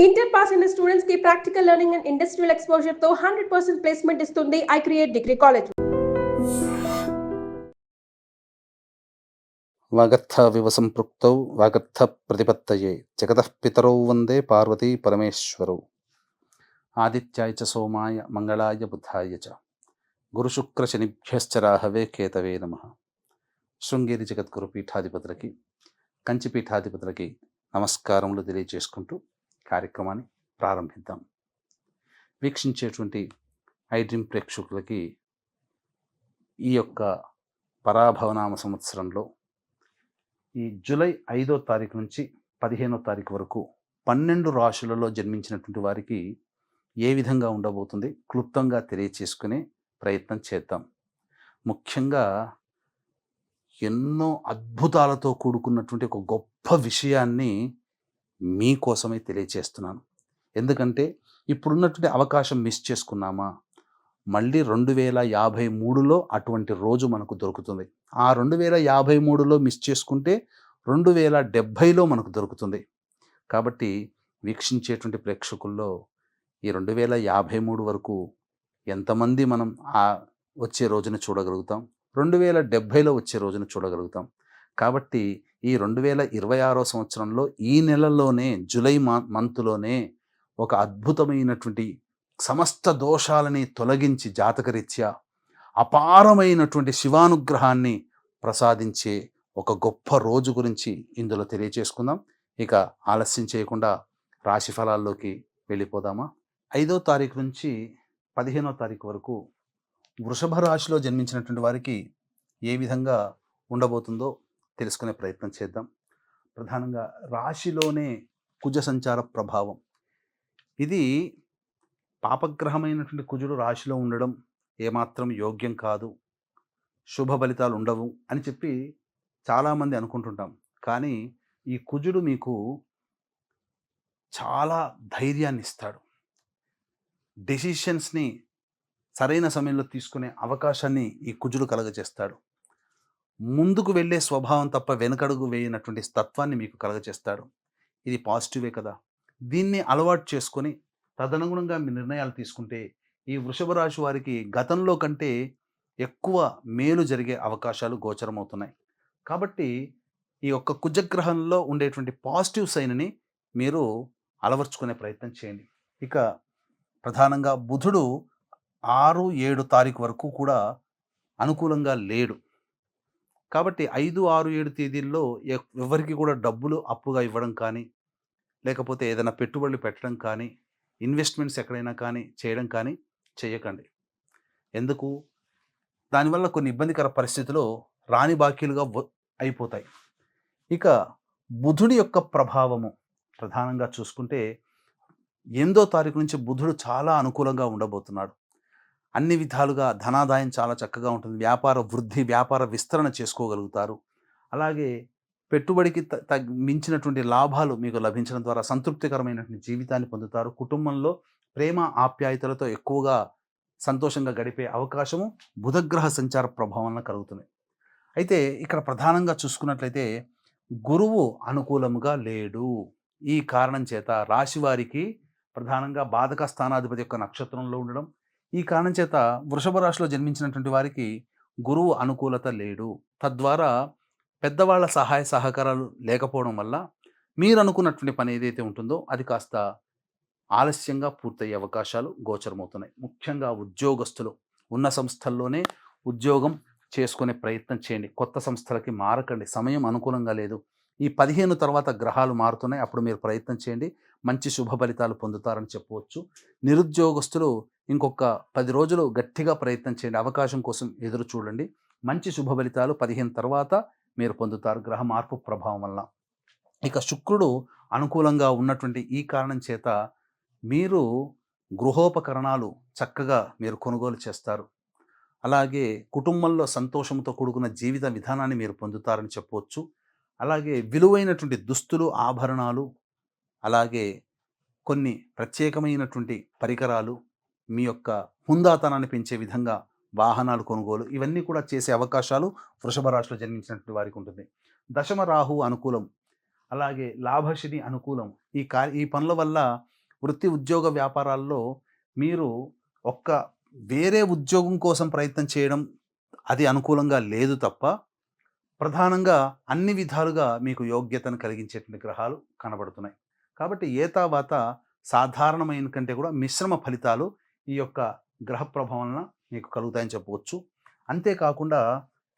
Inter pass అయిన students కి practical learning and industrial exposure తో 100% ప్లేస్మెంట్ ఇస్తుంది ఐ క్రియేట్ డిగ్రీ కాలేజ్. వాగర్థావివ సంపృక్తౌ వాగర్థ ప్రతిపత్తయే జగతః పితరౌ వందే పార్వతీ పరమేశ్వరౌ. ఆదిత్యాయ చ సోమాయ మంగళాయ బుధాయ చ గురుశుక్ర శనిభ్యశ్చ రాహవే కేతవే నమః. శృంగేరి జగద్గురు పీఠాధిపతులకి, కంచి పీఠాధిపతులకి నమస్కారములు తెలియజేసుకుంటూ కార్యక్రమాన్ని ప్రారంభిద్దాం. వీక్షించేటువంటి ఐడ్రీమ్ ప్రేక్షకులకి ఈ యొక్క పరాభవనామ సంవత్సరంలో ఈ జూలై 5వ తారీఖు నుంచి 15వ తారీఖు వరకు 12 రాశులలో జన్మించినటువంటి వారికి ఏ విధంగా ఉండబోతుంది క్లుప్తంగా తెలియచేసుకునే ప్రయత్నం చేద్దాం. ముఖ్యంగా ఎన్నో అద్భుతాలతో కూడుకున్నటువంటి ఒక గొప్ప విషయాన్ని మీకోసమే తెలియచేస్తున్నాను. ఎందుకంటే ఇప్పుడున్నటువంటి అవకాశం మిస్ చేసుకున్నామా, మళ్ళీ 2053లో అటువంటి రోజు మనకు దొరుకుతుంది. ఆ 2053లో మిస్ చేసుకుంటే 2070లో మనకు దొరుకుతుంది. కాబట్టి వీక్షించేటువంటి ప్రేక్షకుల్లో ఈ 2053 వరకు ఎంతమంది మనం వచ్చే రోజున చూడగలుగుతాం, 2070లో వచ్చే రోజున చూడగలుగుతాం. కాబట్టి ఈ 2026 సంవత్సరంలో ఈ నెలలోనే జూలై మంత్లోనే ఒక అద్భుతమైనటువంటి సమస్త దోషాలని తొలగించి జాతకరీత్యా అపారమైనటువంటి శివానుగ్రహాన్ని ప్రసాదించే ఒక గొప్ప రోజు గురించి ఇందులో తెలియచేసుకుందాం. ఇక ఆలస్యం చేయకుండా రాశి ఫలాల్లోకి వెళ్ళిపోదామా. 5వ తారీఖు నుంచి 15వ తారీఖు వరకు వృషభ రాశిలో జన్మించినటువంటి వారికి ఏ విధంగా ఉండబోతుందో తెలుసుకునే ప్రయత్నం చేద్దాం. ప్రధానంగా రాశిలోనే కుజ సంచార ప్రభావం. ఇది పాపగ్రహమైనటువంటి కుజుడు రాశిలో ఉండడం ఏమాత్రం యోగ్యం కాదు, శుభ ఫలితాలు ఉండవు అని చెప్పి చాలామంది అనుకుంటుంటాం. కానీ ఈ కుజుడు మీకు చాలా ధైర్యాన్ని ఇస్తాడు. డెసిషన్స్ని సరైన సమయంలో తీసుకునే అవకాశాన్ని ఈ కుజుడు కలగజేస్తాడు. ముందుకు వెళ్ళే స్వభావం తప్ప వెనకడుగు వేయనటువంటి తత్వాన్ని మీకు కలగజేస్తాడు. ఇది పాజిటివే కదా. దీన్ని అలవాటు చేసుకొని తదనుగుణంగా మీ నిర్ణయాలు తీసుకుంటే ఈ వృషభ రాశి వారికి గతంలో కంటే ఎక్కువ మేలు జరిగే అవకాశాలు గోచరమవుతున్నాయి. కాబట్టి ఈ యొక్క కుజగ్రహంలో ఉండేటువంటి పాజిటివ్ సైన్ని మీరు అలవర్చుకునే ప్రయత్నం చేయండి. ఇక ప్రధానంగా బుధుడు 6, 7 తారీఖు వరకు కూడా అనుకూలంగా లేడు. కాబట్టి 5, 6, 7 తేదీల్లో ఎవరికి కూడా డబ్బులు అప్పుగా ఇవ్వడం కానీ, లేకపోతే ఏదైనా పెట్టుబడులు పెట్టడం కానీ, ఇన్వెస్ట్మెంట్స్ ఎక్కడైనా కానీ చేయడం కానీ చేయకండి. ఎందుకు? దానివల్ల కొన్ని ఇబ్బందికర పరిస్థితులు రాని బాకీలుగా అయిపోతాయి. ఇక బుధుడి యొక్క ప్రభావము ప్రధానంగా చూసుకుంటే 8వ తారీఖు నుంచి బుధుడు చాలా అనుకూలంగా ఉండబోతున్నాడు. అన్ని విధాలుగా ధనాదాయం చాలా చక్కగా ఉంటుంది. వ్యాపార వృద్ధి, వ్యాపార విస్తరణ చేసుకోగలుగుతారు. అలాగే పెట్టుబడికి మించినటువంటి లాభాలు మీకు లభించడం ద్వారా సంతృప్తికరమైనటువంటి జీవితాన్ని పొందుతారు. కుటుంబంలో ప్రేమ ఆప్యాయతలతో ఎక్కువగా సంతోషంగా గడిపే అవకాశము బుధగ్రహ సంచార ప్రభావంలో కలుగుతుంది. అయితే ఇక్కడ ప్రధానంగా చూసుకున్నట్లయితే గురువు అనుకూలముగా లేడు. ఈ కారణం చేత రాశి వారికి ప్రధానంగా బాధక స్థానాధిపతి యొక్క నక్షత్రంలో ఉండడం, ఈ కారణం చేత వృషభ రాశిలో జన్మించినటువంటి వారికి గురువు అనుకూలత లేడు. తద్వారా పెద్దవాళ్ళ సహాయ సహకారాలు లేకపోవడం వల్ల మీరు అనుకున్నటువంటి పని ఏదైతే ఉంటుందో అది కాస్త ఆలస్యంగా పూర్తయ్యే అవకాశాలు గోచరమవుతున్నాయి. ముఖ్యంగా ఉద్యోగస్తులు ఉన్న సంస్థల్లోనే ఉద్యోగం చేసుకునే ప్రయత్నం చేయండి. కొత్త సంస్థలకి మారకండి. సమయం అనుకూలంగా లేదు. ఈ 15 తర్వాత గ్రహాలు మారుతున్నాయి. అప్పుడు మీరు ప్రయత్నం చేయండి. మంచి శుభ ఫలితాలు పొందుతారని చెప్పవచ్చు. నిరుద్యోగస్తులు ఇంకొక 10 రోజులు గట్టిగా ప్రయత్నం చేయండి. అవకాశం కోసం ఎదురు చూడండి. మంచి శుభ ఫలితాలు 15 తర్వాత మీరు పొందుతారు గ్రహ మార్పు ప్రభావం వల్ల. ఇక శుక్రుడు అనుకూలంగా ఉన్నటువంటి ఈ కారణం చేత మీరు గృహోపకరణాలు చక్కగా మీరు కొనుగోలు చేస్తారు. అలాగే కుటుంబంలో సంతోషంతో కూడుకున్న జీవిత విధానాన్ని మీరు పొందుతారని చెప్పవచ్చు. అలాగే విలువైనటువంటి దుస్తులు, ఆభరణాలు, అలాగే కొన్ని ప్రత్యేకమైనటువంటి పరికరాలు, మీ యొక్క హుందాతనాన్ని పెంచే విధంగా వాహనాలు కొనుగోలు, ఇవన్నీ కూడా చేసే అవకాశాలు వృషభ రాశిలో జన్మించినటువంటి వారికి ఉంటుంది. దశమ రాహు అనుకూలం. అలాగే లాభశని అనుకూలం. ఈ పనుల వల్ల వృత్తి, ఉద్యోగ, వ్యాపారాల్లో మీరు ఒక్క వేరే ఉద్యోగం కోసం ప్రయత్నం చేయడం అది అనుకూలంగా లేదు తప్ప, ప్రధానంగా అన్ని విధాలుగా మీకు యోగ్యతను కలిగించేటువంటి గ్రహాలు కనబడుతున్నాయి. కాబట్టి ఏతావాత సాధారణమైన కంటే కూడా మిశ్రమ ఫలితాలు ఈ యొక్క గ్రహ ప్రభావం వలన మీకు కలుగుతాయని చెప్పవచ్చు. అంతేకాకుండా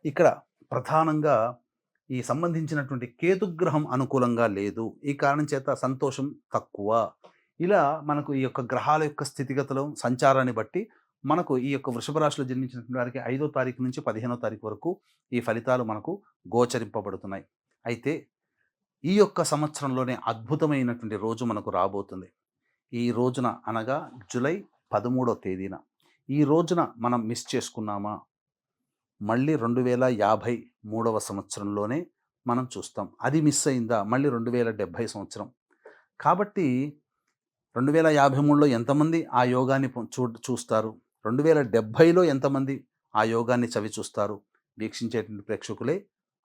ఇక్కడ ప్రధానంగా ఈ సంబంధించినటువంటి కేతుగ్రహం అనుకూలంగా లేదు. ఈ కారణం చేత సంతోషం తక్కువ. ఇలా మనకు ఈ యొక్క గ్రహాల యొక్క స్థితిగతులు, సంచారాన్ని బట్టి మనకు ఈ యొక్క వృషభ రాశిలో జన్మించినటువంటి వారికి 5వ తారీఖు నుంచి 15వ తారీఖు వరకు ఈ ఫలితాలు మనకు గోచరింపబడుతున్నాయి. అయితే ఈ యొక్క సంవత్సరంలోనే అద్భుతమైనటువంటి రోజు మనకు రాబోతుంది. ఈ రోజున అనగా జూలై 13వ తేదీన. ఈ రోజున మనం మిస్ చేసుకున్నామా, మళ్ళీ 2053వ సంవత్సరంలోనే మనం చూస్తాం. అది మిస్ అయిందా మళ్ళీ 2070 సంవత్సరం. కాబట్టి 2053లో ఎంతమంది ఆ యోగాన్ని చూస్తారు, 2070లో ఎంతమంది ఆ యోగాన్ని చవి చూస్తారు, వీక్షించేటువంటి ప్రేక్షకులే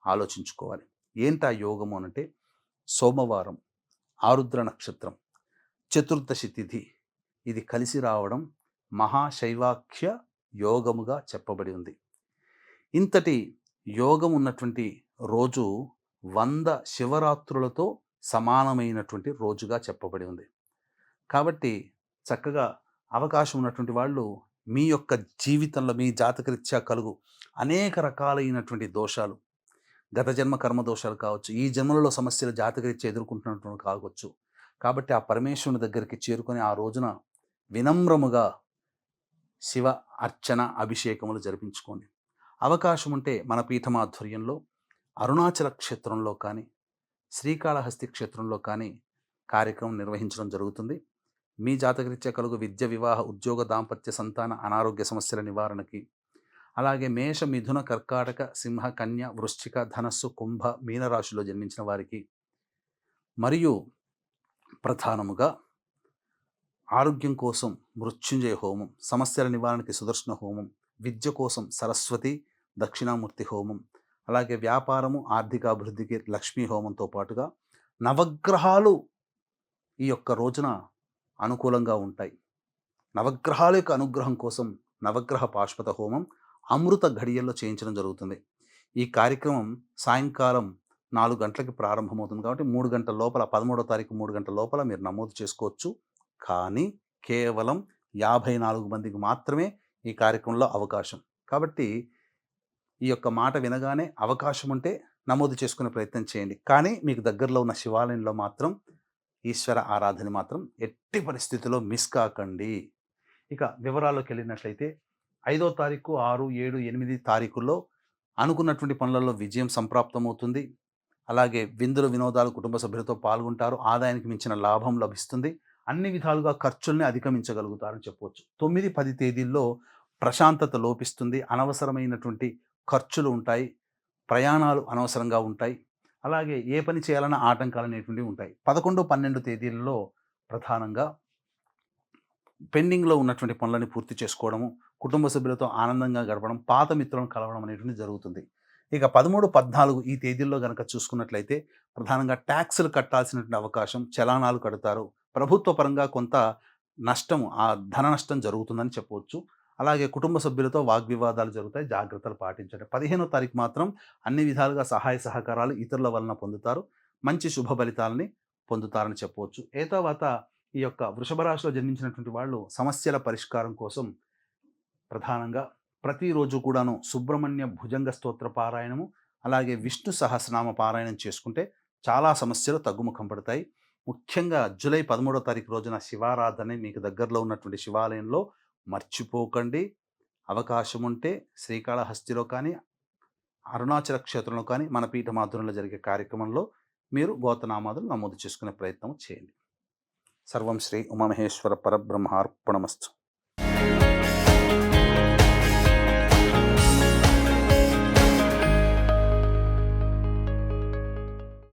ఆలోచించుకోవాలి. ఏంటి ఆ యోగము అనంటే, సోమవారం, ఆరుద్ర నక్షత్రం, చతుర్దశి తిథి ఇది కలిసి రావడం మహాశైవాఖ్య యోగముగా చెప్పబడి ఉంది. ఇంతటి యోగం ఉన్నటువంటి రోజు 100 శివరాత్రులతో సమానమైనటువంటి రోజుగా చెప్పబడి ఉంది. కాబట్టి చక్కగా అవకాశం ఉన్నటువంటి వాళ్ళు మీ యొక్క జీవితంలో మీ జాతకరీత్యా కలుగు అనేక రకాలైనటువంటి దోషాలు, గత జన్మ కర్మ దోషాలు కావచ్చు, ఈ జన్మలలో సమస్యలు జాతకరీత్యా ఎదుర్కొంటున్నటువంటి కావచ్చు. కాబట్టి ఆ పరమేశ్వరుని దగ్గరికి చేరుకొని ఆ రోజున వినమ్రముగా శివ అర్చన, అభిషేకములు జరిపించుకోండి. అవకాశం ఉంటే మన పీఠమాధ్వర్యంలో అరుణాచల క్షేత్రంలో కానీ, శ్రీకాళహస్తి క్షేత్రంలో కానీ కార్యక్రమం నిర్వహించడం జరుగుతుంది. మీ జాతకరీత్యా కలుగు విద్య, వివాహ, ఉద్యోగ, దాంపత్య, సంతాన, అనారోగ్య సమస్యల నివారణకి, అలాగే మేష, మిథున, కర్కాటక, సింహ, కన్య, వృశ్చిక, ధనస్సు, కుంభ, మీనరాశిలో జన్మించిన వారికి, మరియు ప్రధానముగా ఆరోగ్యం కోసం మృత్యుంజయ హోమం, సమస్యల నివారణకి సుదర్శన హోమం, విద్య కోసం సరస్వతి దక్షిణామూర్తి హోమం, అలాగే వ్యాపారము, ఆర్థికాభివృద్ధికి లక్ష్మీ హోమంతో పాటుగా నవగ్రహాలు ఈ యొక్క రోజున అనుకూలంగా ఉంటాయి. నవగ్రహాల యొక్క అనుగ్రహం కోసం నవగ్రహ పాశుపత హోమం అమృత ఘడియల్లో చేయించడం జరుగుతుంది. ఈ కార్యక్రమం సాయంకాలం 4 గంటలకి ప్రారంభమవుతుంది. కాబట్టి 3 గంటల లోపల, 13వ తారీఖు 3 గంటల లోపల మీరు నమోదు చేసుకోవచ్చు. కానీ కేవలం 54 మందికి మాత్రమే ఈ కార్యక్రమంలో అవకాశం. కాబట్టి ఈ యొక్క మాట వినగానే అవకాశం ఉంటే నమోదు చేసుకునే ప్రయత్నం చేయండి. కానీ మీకు దగ్గరలో ఉన్న శివాలయంలో మాత్రం ఈశ్వర ఆరాధన మాత్రం ఎట్టి పరిస్థితుల్లో మిస్ కాకండి. ఇక వివరాల్లోకి వెళ్ళినట్లయితే 5వ తారీఖు, 6, 7, 8 తారీఖుల్లో అనుకున్నటువంటి పనులలో విజయం సంప్రాప్తమవుతుంది. అలాగే విందులు, వినోదాలు, కుటుంబ సభ్యులతో పాల్గొంటారు. ఆదాయానికి మించిన లాభం లభిస్తుంది. అన్ని విధాలుగా ఖర్చుల్ని అధిగమించగలుగుతారని చెప్పవచ్చు. 9, 10 తేదీల్లో ప్రశాంతత లోపిస్తుంది. అనవసరమైనటువంటి ఖర్చులు ఉంటాయి. ప్రయాణాలు అనవసరంగా ఉంటాయి. అలాగే ఏ పని చేయాలన్న ఆటంకాలు అనేటువంటివి ఉంటాయి. 11, 12 తేదీల్లో ప్రధానంగా పెండింగ్లో ఉన్నటువంటి పనులని పూర్తి చేసుకోవడము, కుటుంబ సభ్యులతో ఆనందంగా గడపడం, పాత మిత్రులను కలవడం అనేటువంటిది జరుగుతుంది. ఇక 13, 14 ఈ తేదీల్లో కనుక చూసుకున్నట్లయితే ప్రధానంగా ట్యాక్సులు కట్టాల్సినటువంటి అవకాశం, చలానాలు కడతారు. ప్రభుత్వ పరంగా కొంత నష్టం, ఆ ధన నష్టం జరుగుతుందని చెప్పవచ్చు. అలాగే కుటుంబ సభ్యులతో వాగ్వివాదాలు జరుగుతాయి. జాగ్రత్తలు పాటించండి. 15వ తారీఖు మాత్రం అన్ని విధాలుగా సహాయ సహకారాలు ఇతరుల వలన పొందుతారు. మంచి శుభ ఫలితాలని పొందుతారని చెప్పవచ్చు. తర్వాత ఈ యొక్క వృషభ రాశిలో జన్మించినటువంటి వాళ్ళు సమస్యల పరిష్కారం కోసం ప్రధానంగా ప్రతిరోజు కూడాను సుబ్రహ్మణ్య భుజంగ స్తోత్ర పారాయణము, అలాగే విష్ణు సహస్రనామ పారాయణం చేసుకుంటే చాలా సమస్యలు తగ్గుముఖం పడతాయి. ముఖ్యంగా జూలై 13వ తారీఖు రోజున శివారాధన మీకు దగ్గరలో ఉన్నటువంటి శివాలయంలో మర్చిపోకండి. అవకాశం ఉంటే శ్రీకాళహస్తిలో కానీ, అరుణాచల క్షేత్రంలో కానీ మన పీఠమాధ్వర్యంలో జరిగే కార్యక్రమంలో మీరు గోత్రనామాదులు నమోదు చేసుకునే ప్రయత్నం చేయండి. సర్వం శ్రీ ఉమామహేశ్వర పరబ్రహ్మార్పణమస్తు.